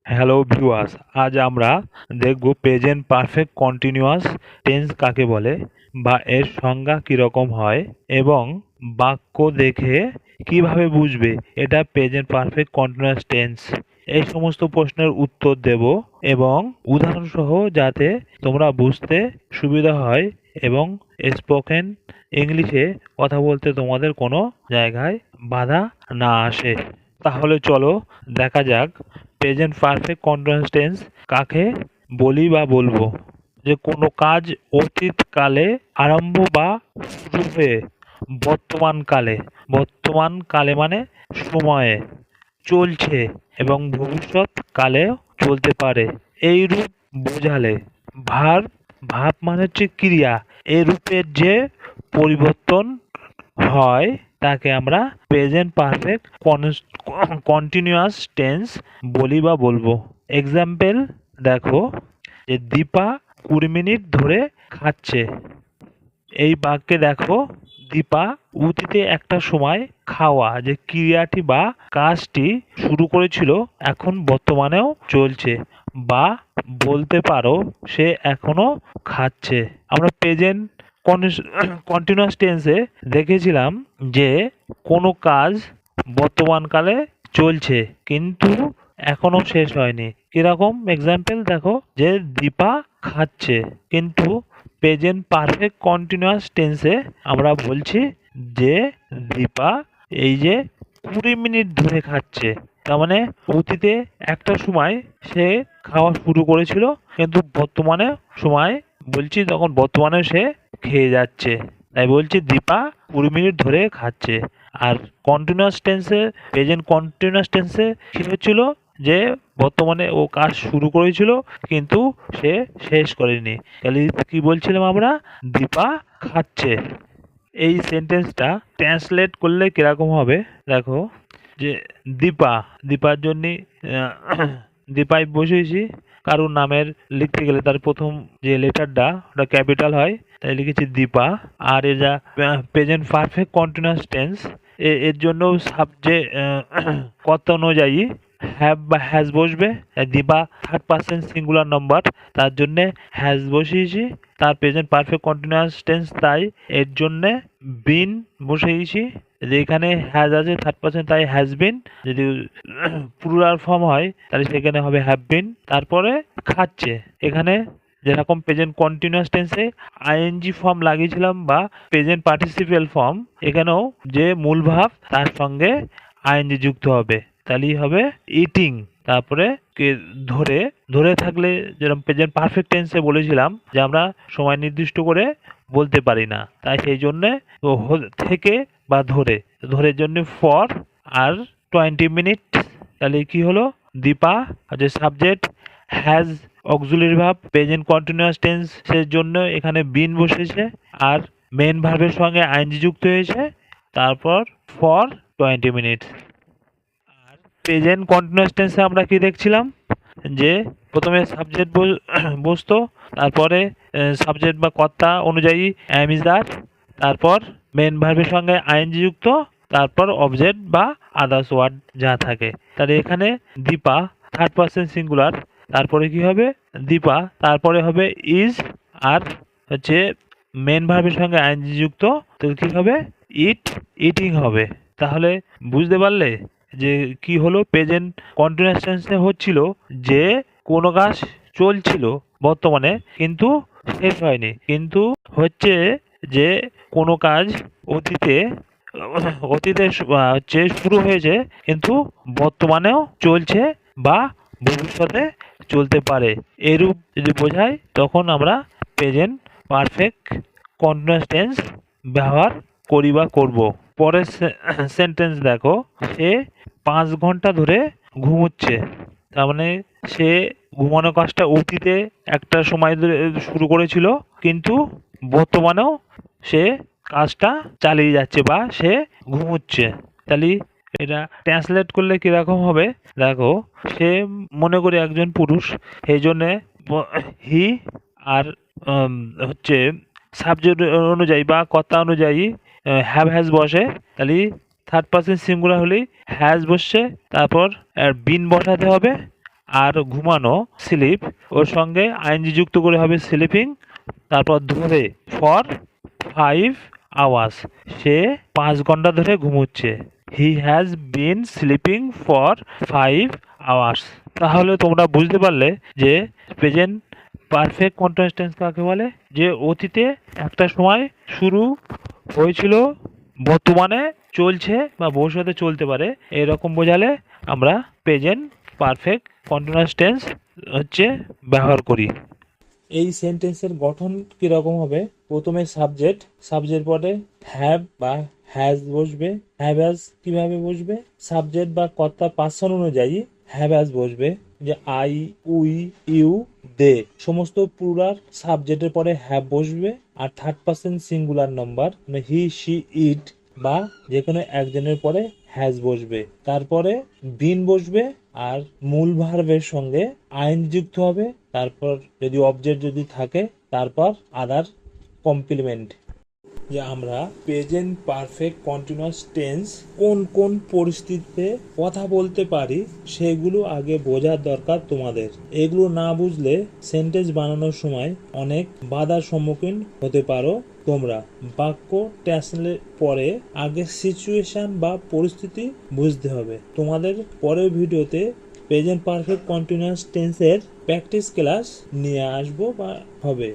Hello viewers, আজ আমরা দেখব প্রেজেন্ট পারফেক্ট কন্টিনিউয়াস টেন্স কাকে বলে বা এর সংজ্ঞা কীরকম হয় এবং বাক্য দেখে কিভাবে বুঝবে এটা প্রেজেন্ট পারফেক্ট কন্টিনিউয়াস টেন্স। এই সমস্ত প্রশ্নের উত্তর দেব এবং উদাহরণসহ, যাতে তোমরা বুঝতে সুবিধা হয় এবং স্পোকেন ইংলিশে কথা বলতে তোমাদের কোনো জায়গায় বাধা না আসে। তাহলে চলো দেখা যাক প্রেজেন্ট পারফেক্ট কন্টিনিউয়াস টেন্স কাকে বলি বা বলবো। যে কোনো কাজ অতীতকালে আরম্ভ বা শুরু হয়ে বর্তমানকালে মানে সময়ে চলছে এবং ভবিষ্যৎ কালেও চলতে পারে এই রূপ বোঝালে। ভার্ব ভাব মানে হচ্ছে ক্রিয়া, এই রূপের যে পরিবর্তন হয় তাকে আমরা প্রেজেন্ট পারফেক্ট কন্টিনিউয়াস টেন্স বলি বা বলবো। এক্সাম্পল দেখো, যে দীপা 20 মিনিট ধরে খাচ্ছে। এই বাক্যে দেখো, দীপা অতীতে একটা সময় খাওয়া যে ক্রিয়াটি বা কাজটি শুরু করেছিল এখন বর্তমানেও চলছে, বা বলতে পারো সে এখনো খাচ্ছে। আমরা প্রেজেন্ট কন্টিনিউয়াস টেন্সে দেখেছিলাম যে কোনো কাজ বর্তমানকালে চলছে কিন্তু এখনো শেষ হয়নি। কিরকম এক্সাম্পল দেখো, যে দীপা খাচ্ছে, কিন্তু প্রেজেন্ট পারফেক্ট কন্টিনিউয়াস টেন্সে আমরা বলছি যে দীপা এই যে 20 মিনিট ধরে খাচ্ছে। তার মানে অতীতে একটা সময় সে খাওয়া শুরু করেছিল কিন্তু বর্তমানে সময় বলছি তখন বর্তমানে সে খেয়ে যাচ্ছে, তাই বলছি দীপা 20 মিনিট ধরে খাচ্ছে। আর কন্টিনিউয়াস টেন্সে প্রেজেন্ট কন্টিনিউয়াস টেন্সে কি হচ্ছিল, যে বর্তমানে ও কাজ শুরু করেছিল কিন্তু সে শেষ করেনি। তাহলে কি বলছিলাম আমরা, দীপা খাচ্ছে। এই সেন্টেন্সটা ট্রান্সলেট করলে কিরকম হবে দেখো, যে দীপার জন্য দীপায় বসেছি। কারোর নামের লিখতে গেলে তার প্রথম যে লেটারটা ওটা ক্যাপিটাল হয়, তাই লিখেছি দীপা। আর এ যা প্রেজেন্ট পারফেক্ট কন্টিনিউয়াস টেন্স, এর জন্য সাবজেক্ট কর্তা অনুযায়ী হ্যাভ বা হ্যাজ বসবে। Dipa third person singular number, তার জন্যে হ্যাজ বসিয়েছি। তার প্রেজেন্ট পারফেক্ট কন্টিনিউয়াস টেন্স, তাই এর জন্যে বিন বসিয়েছি। যে এখানে হ্যাজ আছে থার্ড পার্সন, তাই হ্যাজ বিন। যদি প্লুরাল ফর্ম হয় তাহলে সেখানে হবে হ্যাভ বিন। তারপরে খাচ্ছে, এখানে যেরকম প্রেজেন্ট কন্টিনিউয়াস টেন্সে আইএনজি ফর্ম লাগিয়েছিলাম বা প্রেজেন্ট পার্টিসিপেল ফর্ম, এখানেও যে মূল ভাব তার সঙ্গে আইএনজি যুক্ত হবে, তাহলেই হবে ইটিং। তারপরে ধরে ধরে থাকলে যেরকম প্রেজেন্ট পারফেক্ট টেন্সে বলেছিলাম যে আমরা সময় নির্দিষ্ট করে বলতে পারি না, তাই সেই জন্যে থেকে বা ধরের জন্য ফর আর 20 মিনিট। তাহলে কি হলো, দীপা যে subject, has auxiliary verb present continuous টেন্সের জন্য এখানে বিন বসেছে আর মেন ভার্বের সঙ্গে আইএনজি যুক্ত হয়েছে, তারপর ফর 20 মিনিট। আর প্রেজেন্ট কন্টিনিউয়াস টেন্সে আমরা কি দেখছিলাম, যে প্রথমে সাবজেক্ট বসতো, তারপরে সাবজেক্ট বা কর্তা অনুযায়ী অ্যাম ইজ দ্যাট, তারপর মেন ভার্বের সঙ্গে আইএনজি যুক্ত, তারপর অবজেক্ট বা আদার্স ওয়ার্ড যা থাকে। তাহলে এখানে দীপা থার্ড পার্সন সিঙ্গুলার, তারপরে কি হবে দীপা, তারপরে হবে ইজ, আর হচ্ছে মেন ভার্বের সঙ্গে আইএনজি যুক্ত, তো কি হবে ইটিং হবে। তাহলে বুঝতে পারলে যে কি হলো, প্রেজেন্ট কন্টিনিউয়াস টেন্সে হচ্ছিল যে কোনো কাজ চলছিল বর্তমানে কিন্তু শেষ হয়নি, কিন্তু হচ্ছে যে কোনো কাজ অতীতে হচ্ছে শুরু হয়েছে কিন্তু বর্তমানেও চলছে বা ভবিষ্যতে চলতে পারে। এরূপ যদি বোঝায় তখন আমরা প্রেজেন্ট পারফেক্ট কন্টিনিউয়াস টেন্স ব্যবহার করি বা করব। পরের সেন্টেন্স দেখো, সে 5 ঘন্টা ধরে ঘুমোচ্ছে। তার মানে সে ঘুমানোর কাজটা অতীতে একটা সময় ধরে শুরু করেছিল কিন্তু বর্তমানেও সে কাজটা চালিয়ে যাচ্ছে বা সে ঘুমোচ্ছে। তাহলে এটা ট্রান্সলেট করলে কিরকম হবে দেখো, সে মনে করি একজন পুরুষ, সেই জন্যে হি আর হচ্ছে সাবজেক্ট অনুযায়ী বা কর্তা অনুযায়ী হ্যাভ হ্যাজ বসে। তাহলে থার্ড পার্সন সিঙ্গুলার হলেই হ্যাজ বসছে, তারপর বিন বসাতে হবে, আর ঘুমানো স্লিপ, ওর সঙ্গে আইএনজি যুক্ত করে হবে স্লিপিং, তারপর ধরে ফর 5 hours, সে 5 ঘন্টা ধরে ঘুমোচ্ছে। He has been sleeping for 5 hours। তাহলে তোমরা বুঝতে পারলে যে প্রেজেন্ট পারফেক্ট কন্টিনিউয়াস টেন্স কাকে বলে, যে অতীতে একটা সময় শুরু হয়েছিল, বর্তমানে চলছে বা ভবিষ্যতে চলতে পারে, এরকম বোঝালে আমরা প্রেজেন্ট পারফেক্ট কন্টিনিউয়াস টেন্স হচ্ছে ব্যবহার করি। এই সেন্টেন্সের গঠন কিরকম হবে, প্রথমে সাবজেক্ট, সাবজেক্ট পরে হ্যাভ বা হ্যাজ বসবে। হ্যাভ হ্যাজ কিভাবে বসবে, সাবজেক্ট বা কর্তা পার্সন অনুযায়ী হ্যাভ হ্যাজ বসবে, যে আই, উই, ইউ, দে সমস্ত প্লুরাল সাবজেক্টের পরে হ্যাভ বসবে। আর থার্ড পার্সন সিঙ্গুলার নাম্বার মানে হি, শি, ইট বা যে কোনো একজনের পরে হ্যাজ বসবে। তারপরে বিন বসবে আর মূল ভার্বের সঙ্গে আইন যুক্ত হবে। তারপর যদি অবজেক্ট যদি থাকে তারপর আদার কমপ্লিমেন্ট। যে আমরা প্রেজেন্ট পারফেক্ট কন্টিনিউয়াস টেন্স কোন কোন পরিস্থিতিতে কথা বলতে পারি সেগুলো আগে বোঝার দরকার তোমাদের। এগুলো না বুঝলে সেন্টেন্স বানানোর সময় অনেক বাধার সম্মুখীন হতে পারো তোমরা। বাক্য ট্রান্সলেট পরে আগে সিচুয়েশন বা পরিস্থিতি বুঝতে হবে। তোমাদের পরের ভিডিওতে প্রেজেন্ট পারফেক্ট কন্টিনিউয়াস টেন্সের প্র্যাকটিস ক্লাস নিয়ে আসবো বা হবে।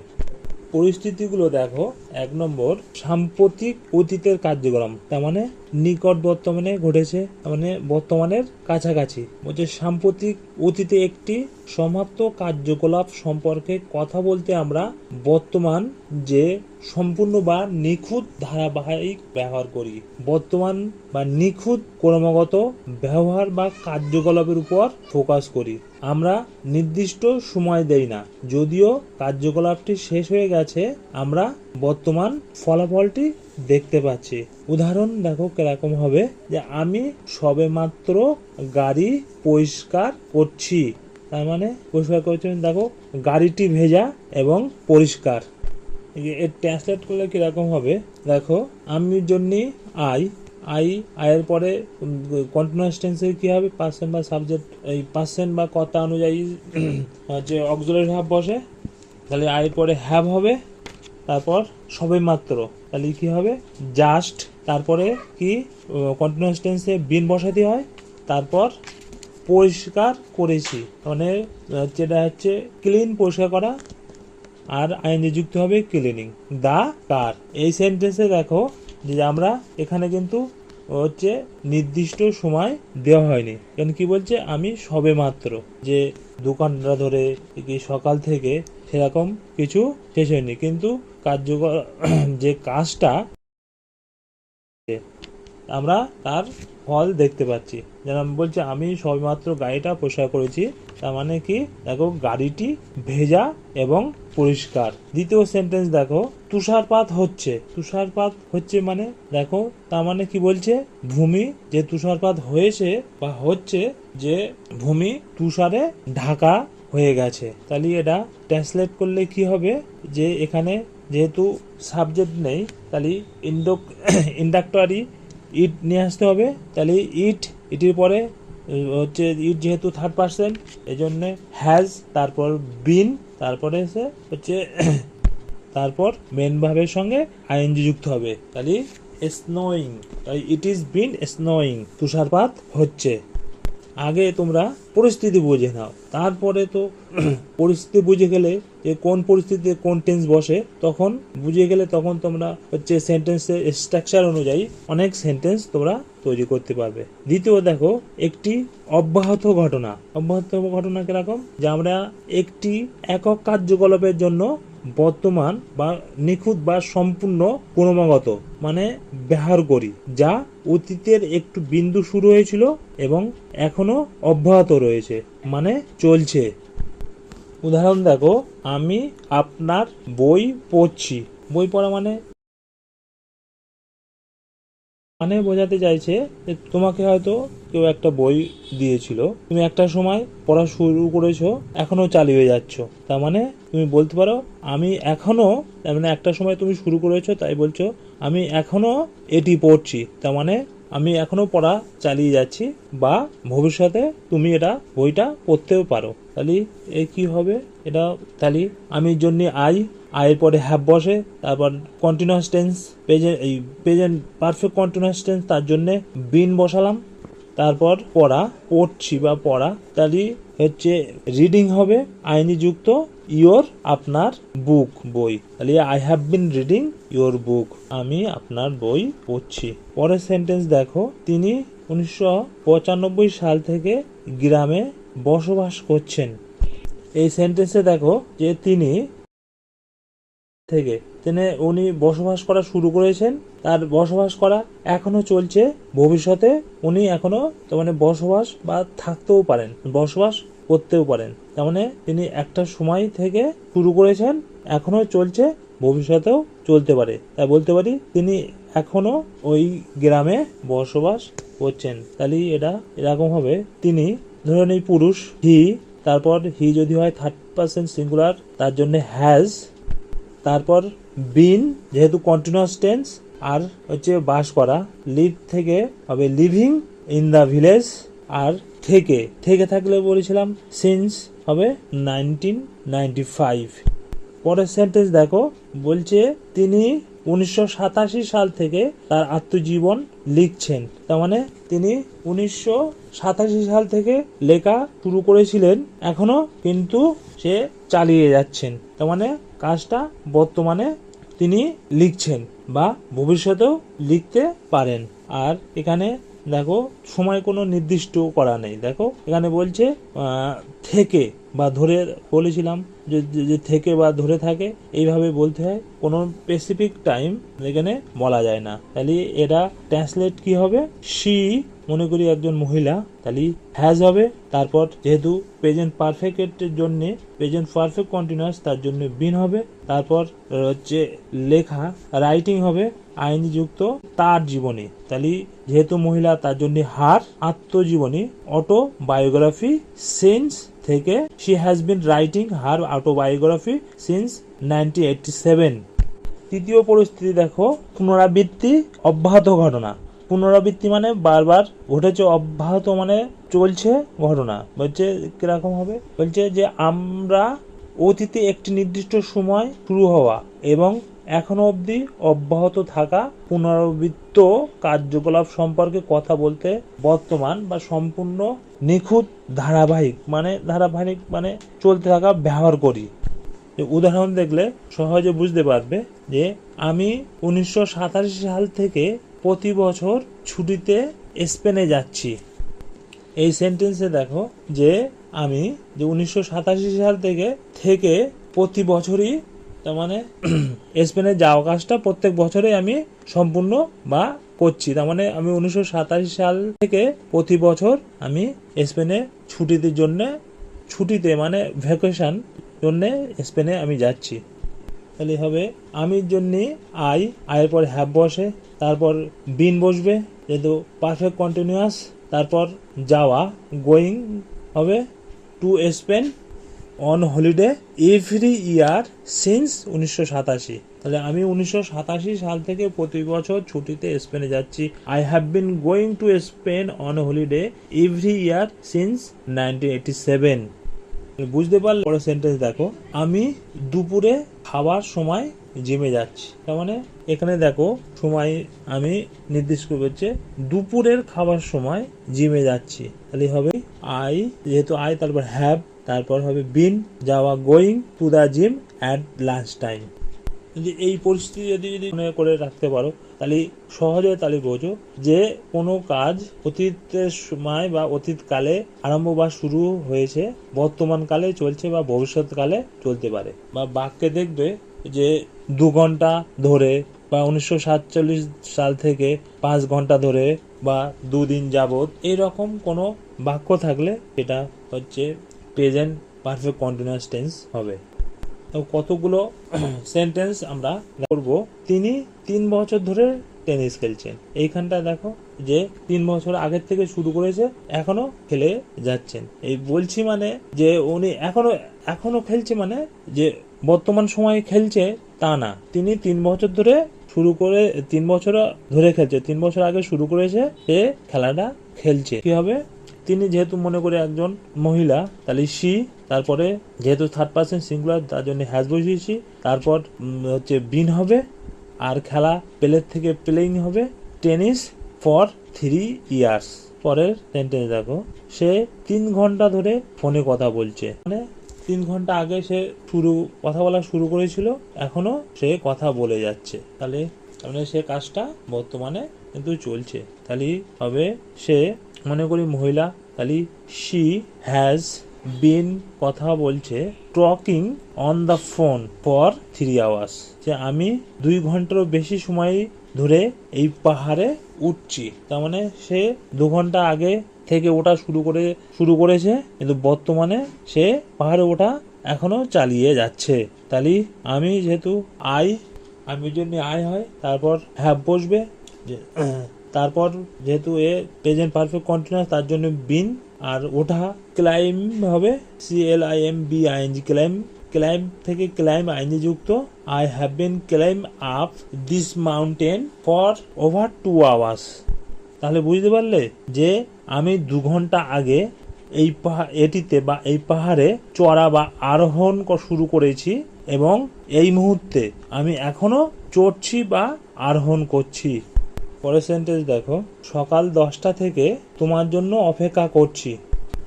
পরিস্থিতিগুলো দেখো, 1 নম্বর সাম্প্রতিক অতীতের কার্যক্রম, তার মানে নিকট বর্তমানে ঘটেছে, তার মানে বর্তমানের কাছাকাছি। বলছে সাম্প্রতিক অতীতে একটি সমাপ্ত কার্যকলাপ সম্পর্কে কথা বলতে আমরা বর্তমান যে সম্পূর্ণ বা নিখুঁত ধারাবাহিক ব্যবহার করি। বর্তমান বা নিখুঁত ক্রমাগত ব্যবহার বা কার্যকলাপের উপর ফোকাস করি। আমরা নির্দিষ্ট সময় দেই না, যদিও কার্যকলাপটি শেষ হয়ে গেছে আমরা বর্তমান ফলাফলটি দেখতে পাচ্ছি। উদাহরণ দেখো কিরকম হবে, যে আমি সবেমাত্র গাড়ি পরিষ্কার করছি, তার মানে পরিষ্কার করছেন, দেখো গাড়িটি ভেজা এবং পরিষ্কার। এর ট্রান্সলেট করলে কিরকম হবে, দেখো আমি জন্য আই, আয়ের পরে কন্টিনিউয়াস টেন্সে কি হবে, পার্সন বা সাবজেক্ট, এই পার্সন বা কর্তা অনুযায়ী হচ্ছে অক্সিলারি ভার্ব বসে, তাহলে আয়ের পরে হ্যাভ হবে, তারপর সবেমাত্র, তাহলে কি হবে জাস্ট, তারপরে কি কন্টিনিউয়াস টেন্সে বিন বসাতে হয়, তারপর পরিষ্কার করেছি, মানে যেটা হচ্ছে ক্লিন, পরিষ্কার করা, আর আইএনজি যুক্ত হবে ক্লিনিং দা কার। এই সেন্টেন্সে দেখো যে আমরা এখানে কিন্তু হচ্ছে নির্দিষ্ট সময় দেওয়া হয়নি, কারণ কি বলছে আমি সবেমাত্র, যে দোকানটা ধরে কি সকাল থেকে সেরকম কিছু শেষ হয়নি, কিন্তু কার্যকর যে কাজটা আমরা তার ফল দেখতে পাচ্ছি। যেমন বলছে আমি সবেমাত্র গাড়িটা পরিষ্কার করেছি, তার মানে কি দেখো গাড়িটি ভেজা এবং পরিষ্কার। দ্বিতীয় সেন্টেন্স দেখো, তুষারপাত হচ্ছে, তুষারপাত হচ্ছে মানে দেখো তার মানে কি বলছে, ভূমি যে তুষারপাত হয়েছে বা হচ্ছে, যে ভূমি তুষারে ঢাকা হয়ে গেছে। তাহলে এটা ট্রান্সলেট করলে কি হবে, যে এখানে যেহেতু সাবজেক্ট নেই তাহলে ইন্ডাক্টরি ইট নিয়ে আসতে হবে। তাহলে ইটের পরে হচ্ছে ইট যেহেতু থার্ড পার্সন, এই জন্যে হ্যাজ, তারপর বিন, তারপরে এসে হচ্ছে তারপর মেন ভার্বের সঙ্গে আইএনজি যুক্ত হবে। তাহলে snowing, it is bin snowing, তুষারপাত হচ্ছে। আগে তোমরা পরিস্থিতি বুঝে নাও, তারপরে তো পরিস্থিতি বুঝে গেলে যে কোন পরিস্থিতিতে কোন টেন্স বসে, তখন বুঝে গেলে তখন তোমরা হচ্ছে সেন্টেন্সের স্ট্রাকচার অনুযায়ী অনেক সেন্টেন্স তোমরা তৈরি করতে পারবে। দ্বিতীয় দেখো, একটি অব্যাহত ঘটনা। অব্যাহত ঘটনা কিরকম, যে আমরা একটি একক কার্যকলাপের জন্য বর্তমান বা নিখুঁত বা সম্পূর্ণ ক্রমাগত মানে ব্যবহার করি, যা অতীতের একটু বিন্দু শুরু হয়েছিল এবং এখনো অব্যাহত রয়েছে মানে চলছে। উদাহরণ দেখো, আমি আপনার বই পড়ছি। বই পড়া মানে মানে বোঝাতে চাইছে যে তোমাকে হয়তো কেউ একটা বই দিয়েছিল, তুমি একটা সময় পড়া শুরু করেছো, এখনো চালিয়ে যাচ্ছ, তার মানে তুমি বলতে পারো আমি এখনো, তার মানে একটা সময় তুমি শুরু করেছো তাই বলছো আমি এখনো এটি পড়ছি, তার মানে আমি এখনো পড়া চালিয়ে যাচ্ছি, বা ভবিষ্যতে তুমি এটা বইটা পড়তেও পারো। তাহলে এ কি হবে, এটা তাহলে আমি জন্য আয়ের পরে হ্যাভ বসে, তারপর continuous tense present perfect continuous tense, তার জন্য বিন বসালাম। তারপর পড়ছি বা পড়া, তাহলে হচ্ছে রিডিং হবে আইনি যুক্ত ইয়োর আপনার বুক বই, তাহলে I have been reading your book, আমি আপনার বই পড়ছি। পরের সেন্টেন্স দেখো, তিনি 1995 সাল থেকে গ্রামে বসবাস করছেন। এই সেন্টেন্সে দেখো যে উনি বসবাস করা শুরু করেছেন, তার বসবাস করা এখনো চলছে, ভবিষ্যতে উনি এখনো তার মানে বসবাস বা থাকতেও পারেন, বসবাস করতেও পারেন। তার মানে তিনি একটা সময় থেকে শুরু করেছেন, এখনো চলছে, ভবিষ্যতেও চলতে পারে। তাই বলতে পারি তিনি এখনো ওই গ্রামে বসবাস করছেন। তাহলে এটা এরকম হবে, তিনি ধরেন এই পুরুষ হি, তারপর হি যদি হয় থার্ড পারসন সিঙ্গুলার, তার জন্য হ্যাজ, তারপর বিন যেহেতু কন্টিনিউয়াস টেন্স, আর হচ্ছে বাস করা, লিভ থেকে হবে লিভিং ইন দ্য ভিলেজ, আর থেকে থাকলে বলেছিলাম সিন্স হবে 1995। পরের সেন্টেন্স দেখো, বলছে তিনি 1987 সাল থেকে তার আত্মজীবন লিখছেন। তার মানে তিনি 1987 সাল থেকে লেখা শুরু করেছিলেন, এখনো কিন্তু সে চালিয়ে যাচ্ছেন। তার মানে কাজটা বর্তমানে তিনি লিখছেন বা ভবিষ্যতেও লিখতে পারেন। আর এখানে দেখো সময় কোনো নির্দিষ্ট করা নেই। দেখো এখানে বলছে থেকে বা ধরে, বলেছিলাম যে থেকে বা ধরে থাকে এইভাবে বলতে হয়, কোনো স্পেসিফিক টাইম এখানে বলা যায় না। তাহলে এটা ট্রান্সলেট কি হবে, শি মনে করি একজন মহিলা, তাহলে হ্যাজ হবে, তারপর যেহেতু প্রেজেন্ট পারফেক্টের জন্য প্রেজেন্ট পারফেক্ট কন্টিনিউয়াস, তার জন্য বিন হবে, তারপর হচ্ছে লেখা রাইটিং হবে আইনি যুক্ত তার জীবনী, তাহলে যেহেতু মহিলা তার জন্য হার আত্মজীবনী অটোবায়োগ্রাফি সিন্স থেকে she has been writing her autobiography since 1987। তৃতীয় পরিস্থিতি দেখো, পুনরাবৃত্তি অব্যাহত ঘটনা। পুনরাবৃত্তি মানে বারবার ঘটেছে, অব্যাহত মানে চলছে ঘটনা। বলছে কিরকম হবে, বলছে যে আমরা অতীতে একটি নির্দিষ্ট সময় শুরু হওয়া এবং এখনো অবধি অব্যাহত থাকা পুনরাবৃত্ত কার্যকলাপ সম্পর্কে কথা বলতে বর্তমান বা সম্পূর্ণ নিখুঁত ধারাবাহিক মানে চলতে থাকা ব্যবহার করি। উদাহরণ দেখলে সহজে বুঝতে পারবে যে আমি 1987 সাল থেকে প্রতি বছর ছুটিতে স্পেনে যাচ্ছি। এই সেন্টেন্সে দেখো যে আমি যে 1987 সাল থেকে প্রতি বছরই, তার মানে স্পেনে যাওয়া কাজটা প্রত্যেক বছরে আমি সম্পূর্ণ বা করছি। তার মানে আমি 1987 সাল থেকে প্রতি বছর আমি স্পেনে ছুটিতে মানে ভ্যাকেশন জন্য স্পেনে আমি যাচ্ছি। তাহলে হবে আমির জন্য আয়ের পর হ্যাভ বসে, তারপর বিন বসবে যেহেতু পারফেক্ট কন্টিনিউয়াস, তারপর যাওয়া গোয়িং হবে to Spain on holiday every year since 1987। তাহলে আমি 1987 সাল থেকে প্রতি বছর ছুটিতে স্পেনে যাচ্ছি। I have been going to Spain on holiday every year since 1987। বুঝতে পারলে? পরের সেন্টেন্স দেখো, আমি দুপুরে খাবার সময় জিমে যাচ্ছি। তার মানে এখানে দেখো সময় আমি নির্দিষ্ট করছি, দুপুরের খাবার সময় জিমে যাচ্ছি। তাহলে হবে যেহেতু তারপর হ্যাভ, তারপর হবে বিন, যাওয়া going to the gym at lunch time. যদি এই পরিস্থিতি যদি মনে করে রাখতে পারো, তাহলে সহজে তাহলে বোঝো যে কোনো কাজ অতীতের সময় বা অতীতকালে আরম্ভ বা শুরু হয়েছে, বর্তমান কালে চলছে বা ভবিষ্যৎকালে চলতে পারে। বা বাক্যে দেখবে যে 2 ঘন্টা ধরে বা 1947 সাল থেকে 5 ঘন্টা ধরে বা 2 দিন যাবত, এরকম কোনো বাক্য থাকলে এটা হচ্ছে প্রেজেন্ট পারফেক্ট কন্টিনিউয়াস টেন্স হবে। কতগুলো সেন্টেন্স আমরা করব। তিনি 3 বছর ধরে টেনিস খেলছেন। এইখানটা দেখো যে 3 বছর আগের থেকে শুরু করেছে, এখনো খেলে যাচ্ছেন। এই বলছি মানে যে উনি এখনো খেলছে, মানে যে বর্তমান সময়ে খেলছে তা না, তিনি 3 বছর ধরে শুরু করে 3 বছর ধরে খেলছে, 3 বছর আগে শুরু করেছে, সে খেলাটা খেলছে। কি হবে, তিনি যেহেতু মনে করে একজন মহিলা, তাহলে সি, তারপরে যেহেতু থার্ড পার্সন সিঙ্গুলার তার জন্য হ্যাজ বসিয়েছি, তারপর হচ্ছে বিন হবে, আর খেলা প্লের থেকে প্লেইং হবে, টেনিস ফর 3 ইয়ার্স। পরের সেন্টেন্স দেখো, সে 3 ঘন্টা ধরে ফোনে কথা বলছে, মানে 3 ঘন্টা আগে সে কথা বলা শুরু করেছিল, এখনো সে কথা বলে যাচ্ছে। তাহলে সে কাজটা বর্তমানে কিন্তু চলছে। তাহলে হবে সে, মনে করি মহিলা, তাহলে শি হ্যাজ বিন কথা বলছে, talking on the phone for 3 hours, যে আমি 2 ঘন্টারও বেশি সময় ধরে এই পাহাড়ে উঠছি। তার মানে সে 2 ঘন্টা আগে থেকে ওঠা শুরু করেছে, কিন্তু বর্তমানে সে পাহাড়ে ওঠা এখনো চালিয়ে যাচ্ছে। তাহলে আমি যেহেতু আমি জন্য হয়, তারপর হ্যাভ বসবে, তারপর যেহেতু এ প্রেজেন্ট পারফেক্ট কন্টিনিউয়াস, তার জন্য বিন, আর ওঠা ক্লাইম হবে CLIMB ক্লাইম থেকে ক্লাইম আইনজি যুক্ত, I have been claim up this mountain for over 2 hours. তাহলে বুঝতে পারলে যে আমি 2 ঘন্টা আগে এই পাহাড়ে চড়া বা আরোহণ শুরু করেছি, এবং এই মুহূর্তে আমি এখনো চড়ছি বা আরোহণ করছি। পরের সেন্টেন্স দেখো, সকাল 10টা থেকে তোমার জন্য অপেক্ষা করছি।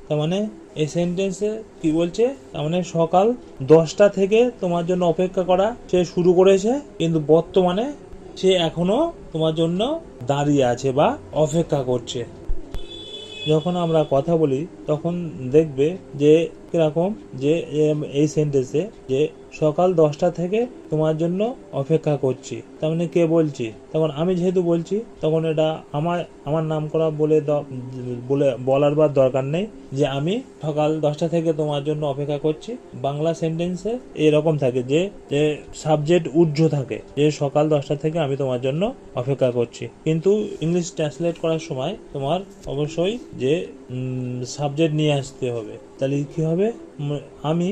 তার মানে এই সেন্টেন্সে কি বলছে, তার মানে সকাল 10টা থেকে তোমার জন্য অপেক্ষা করা সে শুরু করেছে, কিন্তু বর্তমানে সে এখনো তোমার জন্য দাঁড়িয়ে আছে বা অপেক্ষা করছে। যখন আমরা কথা বলি তখন দেখবে যে কিরকম, যে এই সেন্টেন্সে যে সকাল 10টা থেকে তোমার জন্য অপেক্ষা করছি, তার মানে কে বলছি, তখন আমি যেহেতু বলছি, তখন এটা আমার নাম করা বলার বার দরকার নেই যে আমি সকাল 10টা থেকে তোমার জন্য অপেক্ষা করছি। বাংলা সেন্টেন্সে এরকম থাকে যে সাবজেক্ট উর্ধ্ব থাকে, যে সকাল 10টা থেকে আমি তোমার জন্য অপেক্ষা করছি, কিন্তু ইংলিশ ট্রান্সলেট করার সময় তোমার অবশ্যই যে সাবজেক্ট নিয়ে আসতে হবে। তাহলে কি হবে, আমি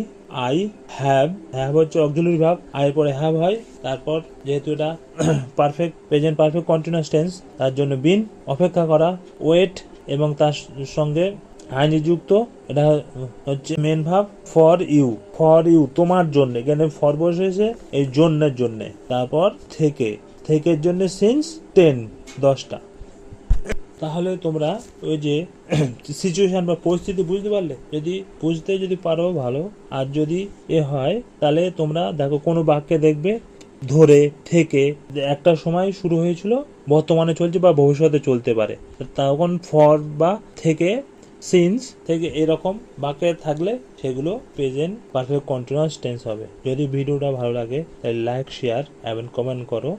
হ্যাভ হচ্ছে অক্সিলারি ভার্ব, এর পরে হ্যাভ হয়, তারপর যেহেতু এটা প্রেজেন্ট পারফেক্ট কন্টিনিউয়াস টেন্স, তার জন্য বিন, অপেক্ষা করা, ওয়েট, এবং তার সঙ্গে আইনি যুক্ত, এটা হচ্ছে মেন ভার্ব, ফর ইউ তোমার জন্য, এখানে ফর বসেছে এই জন্যের জন্য, তারপর থেকের জন্য সিন্স 10টা। তাহলে তোমরা ওই যে সিচুয়েশন বা পরিস্থিতি বুঝতে পারলে, যদি পারো ভালো, আর যদি হয় তাহলে তোমরা দেখো কোনো বাক্যে দেখবে ধরে, থেকে, একটা সময় শুরু হয়েছিল, বর্তমানে চলছে বা ভবিষ্যতে চলতে পারে, তখন ফর বা থেকে, সিন্স থেকে এরকম বাক্যে থাকলে সেগুলো প্রেজেন্ট পারফেক্ট কন্টিনিউয়াস টেন্স হবে। যদি ভিডিওটা ভালো লাগে তাহলে লাইক, শেয়ার এবং কমেন্ট করো,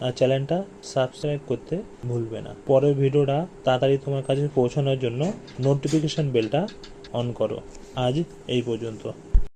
আর চ্যানেলটা সাবস্ক্রাইব করতে ভুলবে না। পরের ভিডিওটা তাড়াতাড়ি তোমার কাছে পৌঁছানোর জন্য নোটিফিকেশন বেলটা অন করো। আজ এই পর্যন্ত।